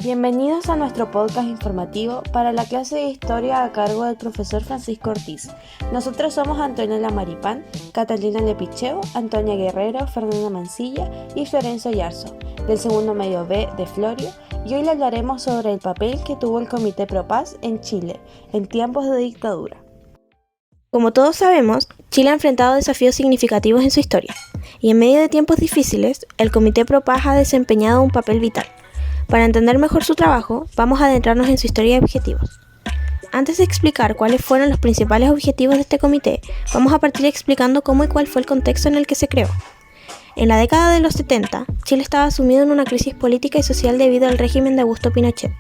Bienvenidos a nuestro podcast informativo para la clase de Historia a cargo del profesor Francisco Ortiz. Nosotros somos Antonella Maripán, Catalina Lepicheo, Antonia Guerrero, Fernanda Mancilla y Florencio Yarzo, del segundo medio B de Florio, y hoy le hablaremos sobre el papel que tuvo el Comité Pro Paz en Chile en tiempos de dictadura. Como todos sabemos, Chile ha enfrentado desafíos significativos en su historia, y en medio de tiempos difíciles, el Comité Pro Paz ha desempeñado un papel vital. Para entender mejor su trabajo, vamos a adentrarnos en su historia y objetivos. Antes de explicar cuáles fueron los principales objetivos de este comité, vamos a partir explicando cómo y cuál fue el contexto en el que se creó. En la década de los 70, Chile estaba sumido en una crisis política y social debido al régimen de Augusto Pinochet.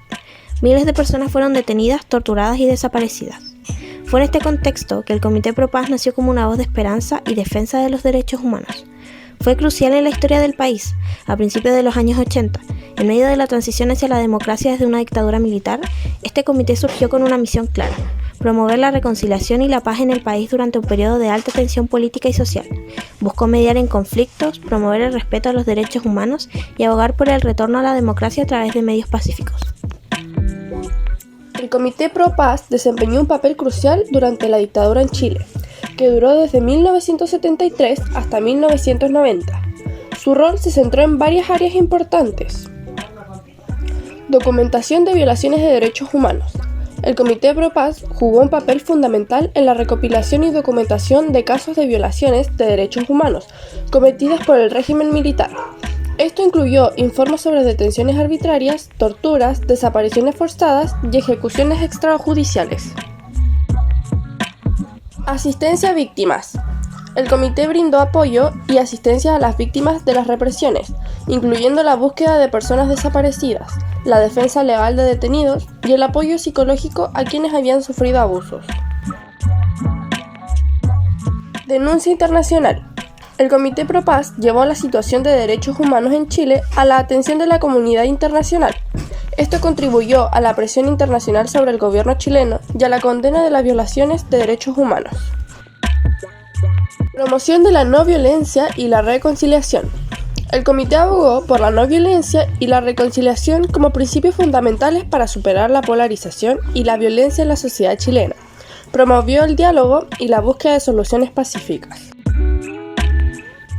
Miles de personas fueron detenidas, torturadas y desaparecidas. Fue en este contexto que el Comité Pro Paz nació como una voz de esperanza y defensa de los derechos humanos. Fue crucial en la historia del país, a principios de los años 80. En medio de la transición hacia la democracia desde una dictadura militar, este comité surgió con una misión clara: promover la reconciliación y la paz en el país durante un periodo de alta tensión política y social. Buscó mediar en conflictos, promover el respeto a los derechos humanos y abogar por el retorno a la democracia a través de medios pacíficos. El Comité Pro Paz desempeñó un papel crucial durante la dictadura en Chile, que duró desde 1973 hasta 1990. Su rol se centró en varias áreas importantes. Documentación de violaciones de derechos humanos. El Comité Pro Paz jugó un papel fundamental en la recopilación y documentación de casos de violaciones de derechos humanos cometidas por el régimen militar. Esto incluyó informes sobre detenciones arbitrarias, torturas, desapariciones forzadas y ejecuciones extrajudiciales. Asistencia a víctimas. El comité brindó apoyo y asistencia a las víctimas de las represiones, incluyendo la búsqueda de personas desaparecidas, la defensa legal de detenidos y el apoyo psicológico a quienes habían sufrido abusos. Denuncia internacional. El Comité Pro Paz llevó la situación de derechos humanos en Chile a la atención de la comunidad internacional. Esto contribuyó a la presión internacional sobre el gobierno chileno y a la condena de las violaciones de derechos humanos. Promoción de la no violencia y la reconciliación. El comité abogó por la no violencia y la reconciliación como principios fundamentales para superar la polarización y la violencia en la sociedad chilena. Promovió el diálogo y la búsqueda de soluciones pacíficas.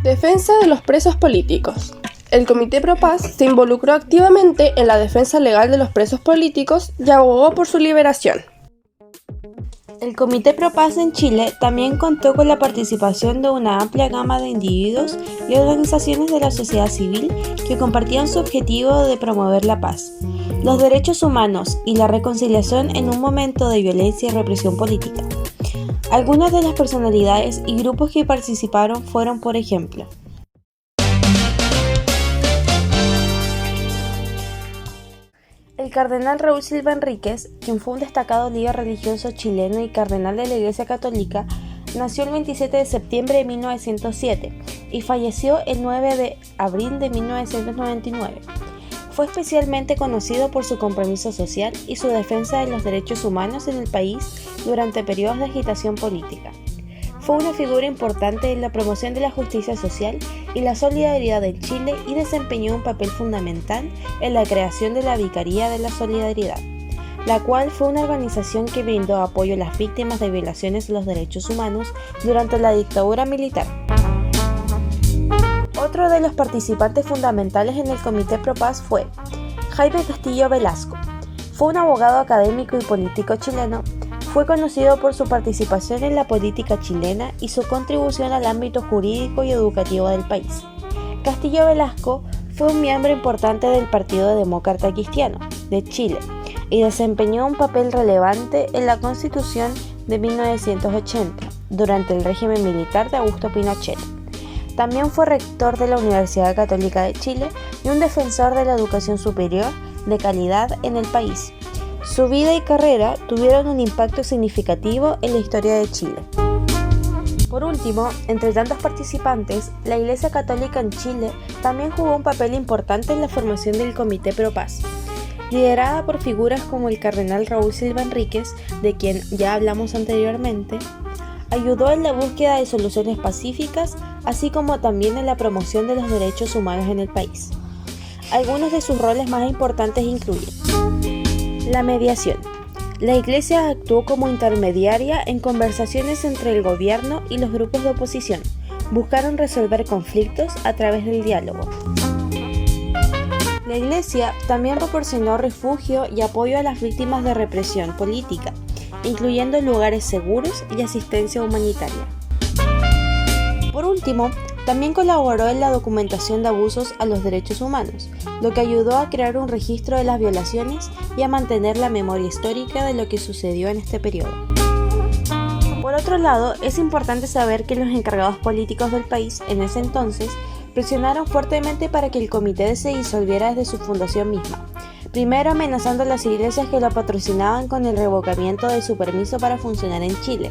Defensa de los presos políticos. El Comité Pro Paz se involucró activamente en la defensa legal de los presos políticos y abogó por su liberación. El Comité Pro Paz en Chile también contó con la participación de una amplia gama de individuos y organizaciones de la sociedad civil que compartían su objetivo de promover la paz, los derechos humanos y la reconciliación en un momento de violencia y represión política. Algunas de las personalidades y grupos que participaron fueron, por ejemplo, el cardenal Raúl Silva Enríquez, quien fue un destacado líder religioso chileno y cardenal de la Iglesia Católica, nació el 27 de septiembre de 1907 y falleció el 9 de abril de 1999. Fue especialmente conocido por su compromiso social y su defensa de los derechos humanos en el país durante periodos de agitación política. Fue una figura importante en la promoción de la justicia social y la solidaridad en Chile y desempeñó un papel fundamental en la creación de la Vicaría de la Solidaridad, la cual fue una organización que brindó apoyo a las víctimas de violaciones de los derechos humanos durante la dictadura militar. Otro de los participantes fundamentales en el Comité Pro Paz fue Jaime Castillo Velasco. Fue un abogado académico y político chileno. Fue conocido por su participación en la política chilena y su contribución al ámbito jurídico y educativo del país. Castillo Velasco fue un miembro importante del Partido Demócrata Cristiano de Chile y desempeñó un papel relevante en la Constitución de 1980 durante el régimen militar de Augusto Pinochet. También fue rector de la Universidad Católica de Chile y un defensor de la educación superior de calidad en el país. Su vida y carrera tuvieron un impacto significativo en la historia de Chile. Por último, entre tantos participantes, la Iglesia Católica en Chile también jugó un papel importante en la formación del Comité Pro Paz. Liderada por figuras como el cardenal Raúl Silva Enríquez, de quien ya hablamos anteriormente, ayudó en la búsqueda de soluciones pacíficas, así como también en la promoción de los derechos humanos en el país. Algunos de sus roles más importantes incluyen la mediación. La Iglesia actuó como intermediaria en conversaciones entre el gobierno y los grupos de oposición. Buscaron resolver conflictos a través del diálogo. La Iglesia también proporcionó refugio y apoyo a las víctimas de represión política, incluyendo lugares seguros y asistencia humanitaria. Por último, también colaboró en la documentación de abusos a los derechos humanos, lo que ayudó a crear un registro de las violaciones y a mantener la memoria histórica de lo que sucedió en este periodo. Por otro lado, es importante saber que los encargados políticos del país en ese entonces presionaron fuertemente para que el comité se disolviera desde su fundación misma, primero amenazando a las iglesias que lo patrocinaban con el revocamiento de su permiso para funcionar en Chile,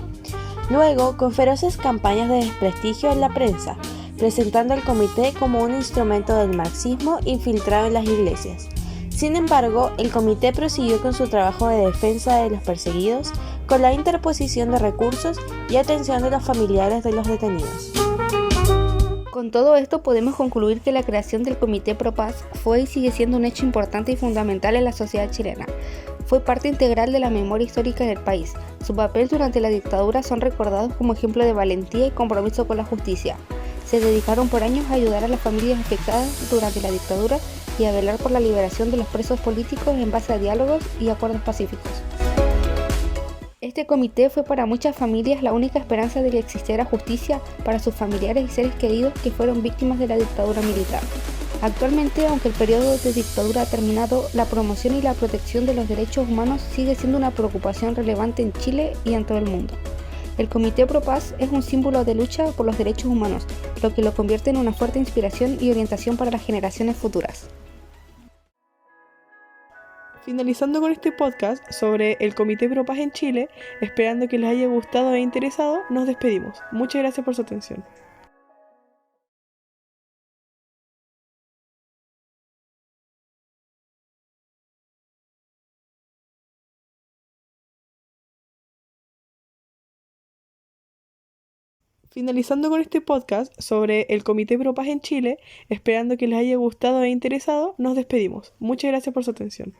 luego con feroces campañas de desprestigio en la prensa, presentando al comité como un instrumento del marxismo infiltrado en las iglesias. Sin embargo, el comité prosiguió con su trabajo de defensa de los perseguidos, con la interposición de recursos y atención de los familiares de los detenidos. Con todo esto podemos concluir que la creación del Comité Pro Paz fue y sigue siendo un hecho importante y fundamental en la sociedad chilena. Fue parte integral de la memoria histórica del país. Su papel durante la dictadura son recordados como ejemplo de valentía y compromiso con la justicia. Se dedicaron por años a ayudar a las familias afectadas durante la dictadura y a velar por la liberación de los presos políticos en base a diálogos y acuerdos pacíficos. Este comité fue para muchas familias la única esperanza de que existiera justicia para sus familiares y seres queridos que fueron víctimas de la dictadura militar. Actualmente, aunque el periodo de dictadura ha terminado, la promoción y la protección de los derechos humanos sigue siendo una preocupación relevante en Chile y en todo el mundo. El Comité Pro Paz es un símbolo de lucha por los derechos humanos, lo que lo convierte en una fuerte inspiración y orientación para las generaciones futuras. Finalizando con este podcast sobre el Comité Pro Paz en Chile, esperando que les haya gustado e interesado, nos despedimos. Muchas gracias por su atención. Finalizando con este podcast sobre el Comité Pro Paz en Chile, esperando que les haya gustado e interesado, nos despedimos. Muchas gracias por su atención.